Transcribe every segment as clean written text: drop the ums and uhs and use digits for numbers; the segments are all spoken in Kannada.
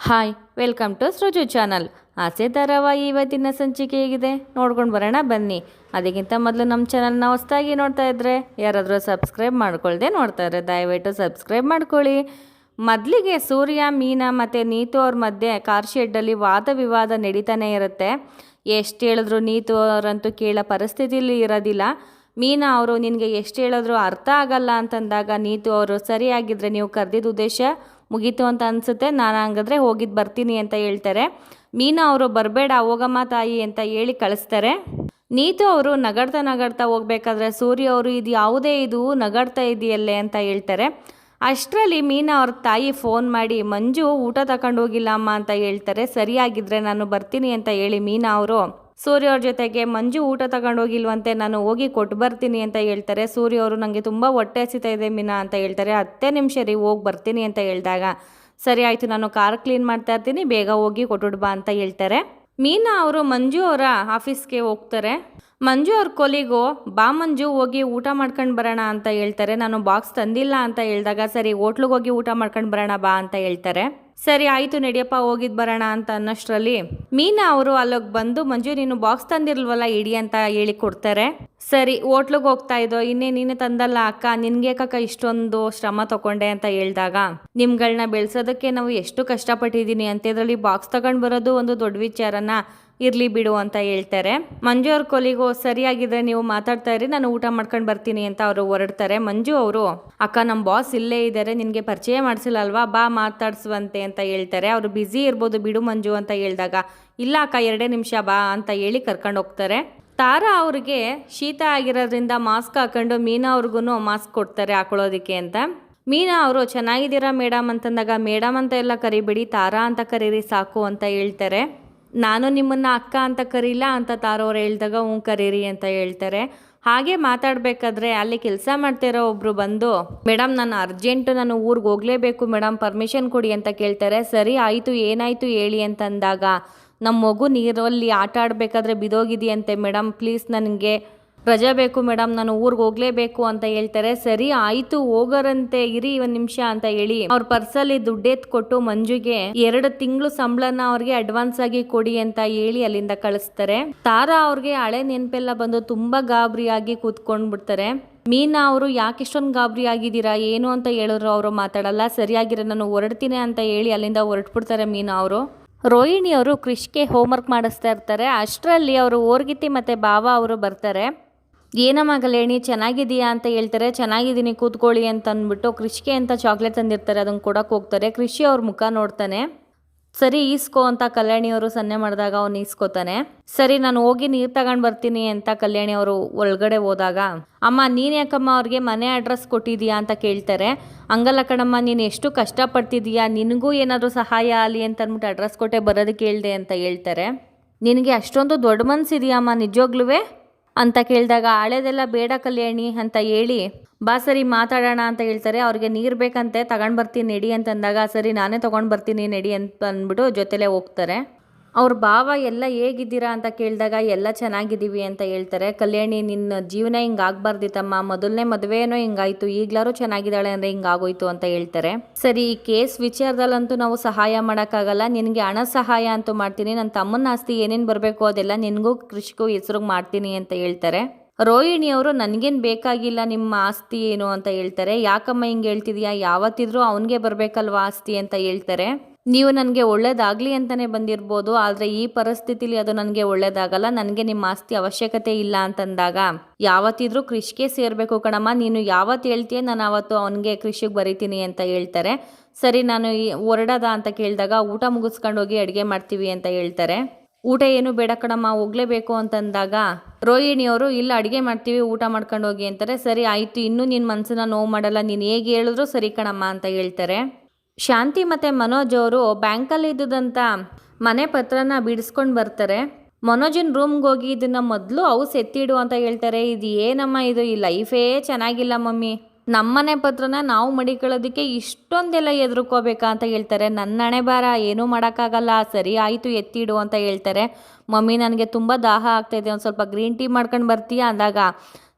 Hi welcome to Sruju channel. Aase ಧಾರಾವಾಹಿ ಇವತ್ತಿನ ಸಂಚಿಕೆ ಹೇಗಿದೆ ನೋಡ್ಕೊಂಡು ಬರೋಣ ಬನ್ನಿ. ಅದಕ್ಕಿಂತ ಮೊದಲು ನಮ್ಮ ಚಾನಲ್ನ ಹೊಸದಾಗಿ ನೋಡ್ತಾ ಇದ್ದರೆ ಯಾರಾದರೂ ಸಬ್ಸ್ಕ್ರೈಬ್ ಮಾಡ್ಕೊಳ್ದೆ ನೋಡ್ತಾ ಇದ್ರೆ ದಯವಿಟ್ಟು ಸಬ್ಸ್ಕ್ರೈಬ್ ಮಾಡ್ಕೊಳ್ಳಿ. ಮೊದಲಿಗೆ ಸೂರ್ಯ, ಮೀನಾ ಮತ್ತು ನೀತು ಅವ್ರ ಮಧ್ಯೆ ಕಾರ್ ಶೆಡ್ಡಲ್ಲಿ ವಾದ ವಿವಾದ ನಡೀತಾನೆ ಇರುತ್ತೆ. ಎಷ್ಟು ಹೇಳಿದ್ರು ನೀತು ಅವರಂತೂ ಕೇಳೋ ಪರಿಸ್ಥಿತಿಲಿ ಇರೋದಿಲ್ಲ. ಮೀನಾ ಅವರು ನಿನಗೆ ಎಷ್ಟು ಹೇಳಿದ್ರು ಅರ್ಥ ಆಗಲ್ಲ ಅಂತಂದಾಗ ನೀತು ಅವರು ಸರಿಯಾಗಿದ್ದರೆ ನೀವು ಕರೆದಿದ್ದ ಉದ್ದೇಶ ಮುಗೀತು ಅಂತ ಅನಿಸುತ್ತೆ, ನಾನು ಹಂಗಾದ್ರೆ ಹೋಗಿದ್ದು ಬರ್ತೀನಿ ಅಂತ ಹೇಳ್ತಾರೆ. ಮೀನಾ ಅವರು ಬರಬೇಡ ಹೋಗಮ್ಮ ತಾಯಿ ಅಂತ ಹೇಳಿ ಕಳಿಸ್ತಾರೆ. ನೀತು ಅವರು ನಗಾಡ್ತಾ ಹೋಗ್ಬೇಕಾದ್ರೆ ಸೂರ್ಯ ಅವರು ಇದು ಯಾವುದೇ ಇದು ನಗಾಡ್ತಾ ಇದೆಯಲ್ಲೇ ಅಂತ ಹೇಳ್ತಾರೆ. ಅಷ್ಟರಲ್ಲಿ ಮೀನಾ ಅವ್ರ ತಾಯಿ ಫೋನ್ ಮಾಡಿ ಮಂಜು ಊಟ ತಗೊಂಡು ಹೋಗಿಲ್ಲ ಅಮ್ಮ ಅಂತ ಹೇಳ್ತಾರೆ. ಸರಿಯಾಗಿದ್ದರೆ ನಾನು ಬರ್ತೀನಿ ಅಂತ ಹೇಳಿ ಮೀನಾ ಅವರು ಸೂರ್ಯ ಅವ್ರ ಜೊತೆಗೆ ಮಂಜು ಊಟ ತಗೊಂಡು ಹೋಗಿಲ್ವಂತೆ, ನಾನು ಹೋಗಿ ಕೊಟ್ಟು ಬರ್ತೀನಿ ಅಂತ ಹೇಳ್ತಾರೆ. ಸೂರ್ಯ ಅವರು ನನಗೆ ತುಂಬ ಹೊಟ್ಟೆ ಹಸಿತಾ ಇದೆ ಮೀನಾ ಅಂತ ಹೇಳ್ತಾರೆ. 10 ನಿಮಿಷ ರೀ ಹೋಗಿ ಬರ್ತೀನಿ ಅಂತ ಹೇಳಿದಾಗ ಸರಿ ಆಯಿತು ನಾನು ಕಾರ್ ಕ್ಲೀನ್ ಮಾಡ್ತಾ ಇರ್ತೀನಿ ಬೇಗ ಹೋಗಿ ಕೊಟ್ಬಿಡು ಬಾ ಅಂತ ಹೇಳ್ತಾರೆ. ಮೀನಾ ಅವರು ಮಂಜು ಅವರ ಆಫೀಸ್ಗೆ ಹೋಗ್ತಾರೆ. ಮಂಜು ಅವ್ರ ಕೊಲಿಗೂ ಬಾ ಮಂಜು ಹೋಗಿ ಊಟ ಮಾಡ್ಕೊಂಡು ಬರೋಣ ಅಂತ ಹೇಳ್ತಾರೆ. ನಾನು ಬಾಕ್ಸ್ ತಂದಿಲ್ಲ ಅಂತ ಹೇಳಿದಾಗ ಸರಿ ಹೋಟ್ಲಿಗೆ ಹೋಗಿ ಊಟ ಮಾಡ್ಕೊಂಡು ಬರೋಣ ಬಾ ಅಂತ ಹೇಳ್ತಾರೆ. ಸರಿ ಆಯಿತು ನಡಿಯಪ್ಪ ಹೋಗಿದ್ದು ಬರೋಣ ಅಂತ ಅನ್ನೋಷ್ಟರಲ್ಲಿ ಮೀನಾ ಅವರು ಅಲ್ಲಿಗೆ ಬಂದು ಮಂಜು ನೀನು ಬಾಕ್ಸ್ ತಂದಿರಲ್ವಲ್ಲ ಇಡಿ ಅಂತ ಹೇಳಿ ಕೊಡ್ತಾರೆ. ಸರಿ ಹೋಟ್ಲಿಗೆ ಹೋಗ್ತಾ ಇದ್ದೋ ನೀನೇ ತಂದಲ್ಲ ಅಕ್ಕ, ನಿನ್ಗೆ ಅಕ್ಕ ಇಷ್ಟೊಂದು ಶ್ರಮ ತಗೊಂಡೆ ಅಂತ ಹೇಳಿದಾಗ ನಿಮ್ಗಳನ್ನ ಬೆಳೆಸೋದಕ್ಕೆ ನಾವು ಎಷ್ಟು ಕಷ್ಟಪಟ್ಟಿದ್ದೀನಿ ಅಂತ ಇದರಲ್ಲಿ ಬಾಕ್ಸ್ ತಗೊಂಡು ಬರೋದು ಒಂದು ದೊಡ್ಡ ವಿಚಾರನ, ಇರ್ಲಿ ಬಿಡು ಅಂತ ಹೇಳ್ತಾರೆ. ಮಂಜು ಅವ್ರ ಕೊಲಿಗೂ ಸರಿಯಾಗಿದೆ ನೀವು ಮಾತಾಡ್ತಾ ಇರಿ ನಾನು ಊಟ ಮಾಡ್ಕೊಂಡು ಬರ್ತೀನಿ ಅಂತ ಅವರು ಹೊರಡ್ತಾರೆ. ಮಂಜು ಅವರು ಅಕ್ಕ ನಮ್ಮ ಬಾಸ್ ಇಲ್ಲೇ ಇದ್ದಾರೆ ನಿನಗೆ ಪರಿಚಯ ಮಾಡಿಸಿಲ್ಲ ಅಲ್ವಾ ಬಾ ಮಾತಾಡ್ಸುವಂತೆ ಅಂತ ಹೇಳ್ತಾರೆ. ಅವರು ಬ್ಯುಸಿ ಇರ್ಬೋದು ಬಿಡು ಮಂಜು ಅಂತ ಹೇಳಿದಾಗ ಇಲ್ಲ ಅಕ್ಕ 2 ನಿಮಿಷ ಬಾ ಅಂತ ಹೇಳಿ ಕರ್ಕೊಂಡು ಹೋಗ್ತಾರೆ. ತಾರಾ ಅವ್ರಿಗೆ ಶೀತ ಆಗಿರೋದ್ರಿಂದ ಮಾಸ್ಕ್ ಹಾಕೊಂಡು ಮೀನಾ ಅವ್ರಿಗೂ ಮಾಸ್ಕ್ ಕೊಡ್ತಾರೆ ಹಾಕೊಳ್ಳೋದಕ್ಕೆ ಅಂತ. ಮೀನಾ ಅವರು ಚೆನ್ನಾಗಿದ್ದೀರಾ ಮೇಡಮ್ ಅಂತಂದಾಗ ಮೇಡಮ್ ಅಂತ ಎಲ್ಲ ಕರಿಬೇಡಿ ತಾರಾ ಅಂತ ಕರೀರಿ ಸಾಕು ಅಂತ ಹೇಳ್ತಾರೆ. ನಾನು ನಿಮ್ಮನ್ನು ಅಕ್ಕ ಅಂತ ಕರೀಲ್ಲ ಅಂತ ತಾರವ್ರು ಹೇಳಿದಾಗ ಹ್ಞೂ ಕರೀರಿ ಅಂತ ಹೇಳ್ತಾರೆ. ಹಾಗೆ ಮಾತಾಡಬೇಕಾದ್ರೆ ಅಲ್ಲಿ ಕೆಲಸ ಮಾಡ್ತಿರೋ ಒಬ್ಬರು ಬಂದು ಮೇಡಮ್ ನಾನು ಅರ್ಜೆಂಟು ನಾನು ಊರಿಗೆ ಹೋಗಲೇಬೇಕು ಮೇಡಮ್ ಪರ್ಮಿಷನ್ ಕೊಡಿ ಅಂತ ಕೇಳ್ತಾರೆ. ಸರಿ ಆಯಿತು ಏನಾಯಿತು ಹೇಳಿ ಅಂತಂದಾಗ ನಮ್ಮ ಮಗು ನೀರಲ್ಲಿ ಆಟ ಆಡಬೇಕಾದ್ರೆ ಬಿದೋಗಿದೆಯಂತೆ ಮೇಡಮ್ ಪ್ಲೀಸ್ ನನಗೆ ರಜೆ ಬೇಕು ಮೇಡಮ್ ನಾನು ಊರಿಗೆ ಹೋಗಲೇಬೇಕು ಅಂತ ಹೇಳ್ತಾರೆ. ಸರಿ ಆಯಿತು ಹೋಗೋರಂತೆ ಇರಿ 1 ನಿಮಿಷ ಅಂತ ಹೇಳಿ ಅವ್ರ ಪರ್ಸಲ್ಲಿ ದುಡ್ಡೆತ್ ಕೊಟ್ಟು ಮಂಜುಗೆ 2 ತಿಂಗಳು ಸಂಬಳನ ಅವ್ರಿಗೆ ಅಡ್ವಾನ್ಸ್ ಆಗಿ ಕೊಡಿ ಅಂತ ಹೇಳಿ ಅಲ್ಲಿಂದ ಕಳಿಸ್ತಾರೆ. ತಾರಾ ಅವ್ರಿಗೆ ಹಳೆ ನೆನಪೆಲ್ಲ ಬಂದು ತುಂಬಾ ಗಾಬರಿಯಾಗಿ ಕೂತ್ಕೊಂಡ್ಬಿಡ್ತಾರೆ. ಮೀನಾ ಅವರು ಯಾಕೆ ಇಷ್ಟೊಂದು ಗಾಬರಿ ಆಗಿದ್ದೀರಾ ಏನು ಅಂತ ಹೇಳಿದ್ರು ಅವರು ಮಾತಾಡಲ್ಲ. ಸರಿಯಾಗಿರೋ ನಾನು ಹೊರಡ್ತೀನಿ ಅಂತ ಹೇಳಿ ಅಲ್ಲಿಂದ ಹೊರಟ್ಬಿಡ್ತಾರೆ ಮೀನಾ ಅವರು. ರೋಹಿಣಿ ಅವರು ಕ್ರಿಶ್ಗೆ ಹೋಮ್ವರ್ಕ್ ಮಾಡಿಸ್ತಾ ಇರ್ತಾರೆ. ಅಷ್ಟರಲ್ಲಿ ಅವರು ಓರ್ಗಿತಿ ಮತ್ತು ಭಾವ ಅವರು ಬರ್ತಾರೆ. ಏನಮ್ಮ ಕಲ್ಯಾಣಿ ಚೆನ್ನಾಗಿದೆಯಾ ಅಂತ ಹೇಳ್ತಾರೆ. ಚೆನ್ನಾಗಿದ್ದೀನಿ ಕೂತ್ಕೊಳ್ಳಿ ಅಂತ ಅಂದ್ಬಿಟ್ಟು ಕ್ರಿಶ್ಗೆ ಅಂತ ಚಾಕ್ಲೇಟ್ ತಂದಿರ್ತಾರೆ ಅದನ್ನು ಕೊಡೋಕೆ ಹೋಗ್ತಾರೆ. ಕೃಷಿ ಅವ್ರ ಮುಖ ನೋಡ್ತಾನೆ. ಸರಿ ಈಸ್ಕೋ ಅಂತ ಕಲ್ಯಾಣಿ ಅವರು ಸನ್ನೆ ಮಾಡಿದಾಗ ಅವ್ನು ಈಸ್ಕೋತಾನೆ. ಸರಿ ನಾನು ಹೋಗಿ ನೀರು ತಗೊಂಡು ಬರ್ತೀನಿ ಅಂತ ಕಲ್ಯಾಣಿ ಅವರು ಒಳಗಡೆ ಹೋದಾಗ ಅಮ್ಮ ನೀನು ಯಾಕಮ್ಮ ಅವ್ರಿಗೆ ಮನೆ ಅಡ್ರೆಸ್ ಕೊಟ್ಟಿದೀಯಾ ಅಂತ ಕೇಳ್ತಾರೆ. ಹಂಗಲ್ಲ ಕಣಮ್ಮ ನೀನು ಎಷ್ಟು ಕಷ್ಟಪಡ್ತಿದೀಯಾ ನಿನಗೂ ಏನಾದರೂ ಸಹಾಯ ಆಗಲಿ ಅಂತ ಅಂದ್ಬಿಟ್ಟು ಅಡ್ರೆಸ್ ಕೊಟ್ಟೆ ಬರೋದಕ್ಕೆ ಹೇಳ್ದೆ ಅಂತ ಹೇಳ್ತಾರೆ. ನಿನಗೆ ಅಷ್ಟೊಂದು ದೊಡ್ಡ ಮನಸ್ಸಿದೆಯಮ್ಮ ನಿಜವಾಗ್ಲೂ ಅಂತ ಕೇಳಿದಾಗ ಹಳೆದೆಲ್ಲ ಬೇಡ ಕಲ್ಯಾಣಿ ಅಂತ ಹೇಳಿ ಬಾ ಸರಿ ಮಾತಾಡೋಣ ಅಂತ ಹೇಳ್ತಾರೆ. ಅವ್ರಿಗೆ ನೀರು ಬೇಕಂತೆ ತಗೊಂಡು ಬರ್ತೀನಿ ನಡಿ ಅಂತಂದಾಗ ಸರಿ ನಾನೇ ತೊಗೊಂಡು ಬರ್ತೀನಿ ನಡಿ ಅಂತ ಅಂದ್ಬಿಟ್ಟು ಜೊತೆಲೇ ಹೋಗ್ತಾರೆ. ಅವ್ರ ಭಾವ ಎಲ್ಲ ಹೇಗಿದ್ದೀರಾ ಅಂತ ಕೇಳಿದಾಗ ಎಲ್ಲ ಚೆನ್ನಾಗಿದ್ದೀವಿ ಅಂತ ಹೇಳ್ತಾರೆ. ಕಲ್ಯಾಣಿ ನಿನ್ನ ಜೀವನ ಹಿಂಗೆ ಆಗಬಾರ್ದಿತ್ತಮ್ಮ ಮೊದಲನೇ ಮದುವೆನೋ ಹಿಂಗಾಯ್ತು ಈಗ್ಲಾರು ಚೆನ್ನಾಗಿದ್ದಾಳೆ ಅಂದರೆ ಹಿಂಗಾಗೋಯ್ತು ಅಂತ ಹೇಳ್ತಾರೆ. ಸರಿ ಈ ಕೇಸ್ ವಿಚಾರದಲ್ಲಂತೂ ನಾವು ಸಹಾಯ ಮಾಡೋಕ್ಕಾಗಲ್ಲ, ನಿನಗೆ ಹಣ ಸಹಾಯ ಅಂತೂ ಮಾಡ್ತೀನಿ, ನನ್ನ ತಮ್ಮನ ಆಸ್ತಿ ಏನೇನು ಬರಬೇಕು ಅದೆಲ್ಲ ನಿನಗೂ ಕೃಷಿಗೂ ಹೆಸ್ರಿಗೆ ಮಾಡ್ತೀನಿ ಅಂತ ಹೇಳ್ತಾರೆ. ರೋಹಿಣಿ ಅವರು ನನಗೇನು ಬೇಕಾಗಿಲ್ಲ ನಿಮ್ಮ ಆಸ್ತಿ ಏನು ಅಂತ ಹೇಳ್ತಾರೆ. ಯಾಕಮ್ಮ ಹಿಂಗೆ ಹೇಳ್ತಿದ್ಯಾ ಯಾವತ್ತಿದ್ರೂ ಅವನಿಗೆ ಬರಬೇಕಲ್ವ ಆಸ್ತಿ ಅಂತ ಹೇಳ್ತಾರೆ. ನೀವು ನನಗೆ ಒಳ್ಳೇದಾಗಲಿ ಅಂತಲೇ ಬಂದಿರ್ಬೋದು ಆದರೆ ಈ ಪರಿಸ್ಥಿತಿಲಿ ಅದು ನನಗೆ ಒಳ್ಳೇದಾಗಲ್ಲ, ನನಗೆ ನಿಮ್ಮ ಆಸ್ತಿ ಅವಶ್ಯಕತೆ ಇಲ್ಲ ಅಂತಂದಾಗ ಯಾವತ್ತಿದ್ರೂ ಕೃಷಿಗೆ ಸೇರಬೇಕು ಕಣಮ್ಮ, ನೀನು ಯಾವತ್ತು ಹೇಳ್ತೀಯ ನಾನು ಆವತ್ತು ಅವನಿಗೆ ಕೃಷಿಗೆ ಬರೀತೀನಿ ಅಂತ ಹೇಳ್ತಾರೆ. ಸರಿ ನಾನು ಹೊರಡದ ಅಂತ ಕೇಳಿದಾಗ ಊಟ ಮುಗಿಸ್ಕೊಂಡು ಹೋಗಿ ಅಡುಗೆ ಮಾಡ್ತೀವಿ ಅಂತ ಹೇಳ್ತಾರೆ. ಊಟ ಏನು ಬೇಡ ಕಣಮ್ಮ ಹೋಗಲೇಬೇಕು ಅಂತಂದಾಗ ರೋಹಿಣಿಯವರು ಇಲ್ಲ ಅಡುಗೆ ಮಾಡ್ತೀವಿ ಊಟ ಮಾಡ್ಕೊಂಡು ಹೋಗಿ ಅಂತಾರೆ. ಸರಿ ಆಯಿತು ಇನ್ನೂ ನಿನ್ನ ಮನಸ್ಸನ್ನ ನೋವು ಮಾಡಲ್ಲ ನೀನು ಹೇಗೆ ಹೇಳಿದ್ರು ಸರಿ ಕಣಮ್ಮ ಅಂತ ಹೇಳ್ತಾರೆ. ಶಾಂತಿ ಮತ್ತು ಮನೋಜ್ ಅವರು ಬ್ಯಾಂಕಲ್ಲಿ ಇದ್ದುದಂತ ಮನೆ ಪತ್ರನ ಬಿಡಿಸ್ಕೊಂಡು ಬರ್ತಾರೆ. ಮನೋಜನ್ ರೂಮ್ಗೆ ಹೋಗಿ ಇದನ್ನು ಮೊದಲು ಹೌಸ್ ಎತ್ತಿಡು ಅಂತ ಹೇಳ್ತಾರೆ. ಇದು ಏನಮ್ಮ ಇದು ಈ ಲೈಫೇ ಚೆನ್ನಾಗಿಲ್ಲ ಮಮ್ಮಿ, ನಮ್ಮನೆ ಪತ್ರನ ನಾವು ಮಡಿಕೊಳ್ಳೋದಕ್ಕೆ ಇಷ್ಟೊಂದೆಲ್ಲ ಎದುರ್ಕೋಬೇಕಾ ಅಂತ ಹೇಳ್ತಾರೆ. ನನ್ನ ಹಣೆ ಬಾರ ಏನೂ ಮಾಡೋಕ್ಕಾಗಲ್ಲ ಸರಿ ಆಯಿತು ಎತ್ತಿಡು ಅಂತ ಹೇಳ್ತಾರೆ. ಮಮ್ಮಿ ನನಗೆ ತುಂಬ ದಾಹ ಆಗ್ತಾಯಿದೆ ಒಂದು ಸ್ವಲ್ಪ ಗ್ರೀನ್ ಟೀ ಮಾಡ್ಕೊಂಡು ಬರ್ತೀಯಾ ಅಂದಾಗ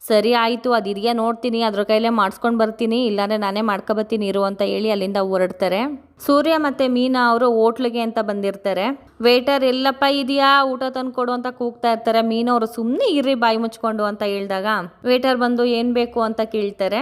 ಸರಿ ಆಯಿತು, ಅದಿದೆಯಾ ನೋಡ್ತೀನಿ, ಅದ್ರ ಕೈಲೇ ಮಾಡಿಸ್ಕೊಂಡು ಬರ್ತೀನಿ, ಇಲ್ಲಾಂದರೆ ನಾನೇ ಮಾಡ್ಕೊಬತ್ತೀನಿ ಇರು ಅಂತ ಹೇಳಿ ಅಲ್ಲಿಂದ ಹೊರಡ್ತಾರೆ. ಸೂರ್ಯ ಮತ್ತು ಮೀನಾ ಅವರು ಹೋಟ್ಲಿಗೆ ಅಂತ ಬಂದಿರ್ತಾರೆ. ವೇಟರ್ ಎಲ್ಲಪ್ಪ ಇದೆಯಾ, ಊಟ ತಂದು ಕೊಡು ಅಂತ ಕೂಗ್ತಾ ಇರ್ತಾರೆ. ಮೀನಾ ಅವರು ಸುಮ್ಮನೆ ಇರ್ರಿ ಬಾಯಿ ಮುಚ್ಕೊಂಡು ಅಂತ ಹೇಳಿದಾಗ ವೇಟರ್ ಬಂದು ಏನು ಬೇಕು ಅಂತ ಕೇಳ್ತಾರೆ.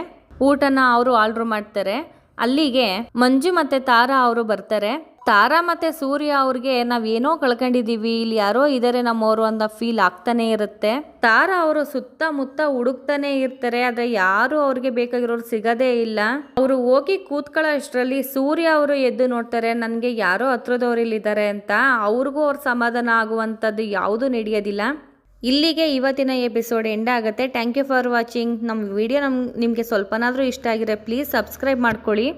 ಊಟನ ಅವರು ಆರ್ಡ್ರ್ ಮಾಡ್ತಾರೆ. ಅಲ್ಲಿಗೆ ಮಂಜು ಮತ್ತು ತಾರಾ ಅವರು ಬರ್ತಾರೆ. ತಾರಾ ಮತ್ತು ಸೂರ್ಯ ಅವ್ರಿಗೆ ನಾವೇನೋ ಕಳ್ಕೊಂಡಿದ್ದೀವಿ, ಇಲ್ಲಿ ಯಾರೋ ಇದ್ದಾರೆ ನಮ್ಮವರು ಅಂತ ಫೀಲ್ ಆಗ್ತಾನೆ ಇರುತ್ತೆ. ತಾರಾ ಅವರು ಸುತ್ತಮುತ್ತ ಹುಡುಕ್ತಾನೆ ಇರ್ತಾರೆ, ಆದರೆ ಯಾರು ಅವ್ರಿಗೆ ಬೇಕಾಗಿರೋರು ಸಿಗೋದೇ ಇಲ್ಲ. ಅವರು ಹೋಗಿ ಕೂತ್ಕೊಳ್ಳೋ ಅಷ್ಟರಲ್ಲಿ ಸೂರ್ಯ ಅವರು ಎದ್ದು ನೋಡ್ತಾರೆ, ನನಗೆ ಯಾರೋ ಹತ್ರದವ್ರು ಇಲ್ಲಿದ್ದಾರೆ ಅಂತ. ಅವ್ರಿಗೂ ಅವ್ರ ಸಮಾಧಾನ ಆಗುವಂಥದ್ದು ಯಾವುದೂ ನಡೆಯೋದಿಲ್ಲ. ಇಲ್ಲಿಗೆ ಇವತ್ತಿನ ಎಪಿಸೋಡ್ ಎಂಡ್ ಆಗುತ್ತೆ. Thank you for watching. ನಮ್ಮ ವಿಡಿಯೋ ನಿಮಗೆ ಸ್ವಲ್ಪನಾದರೂ ಇಷ್ಟ ಆಗಿದ್ರೆ ಪ್ಲೀಸ್ ಸಬ್ಸ್ಕ್ರೈಬ್ ಮಾಡ್ಕೊಳ್ಳಿ.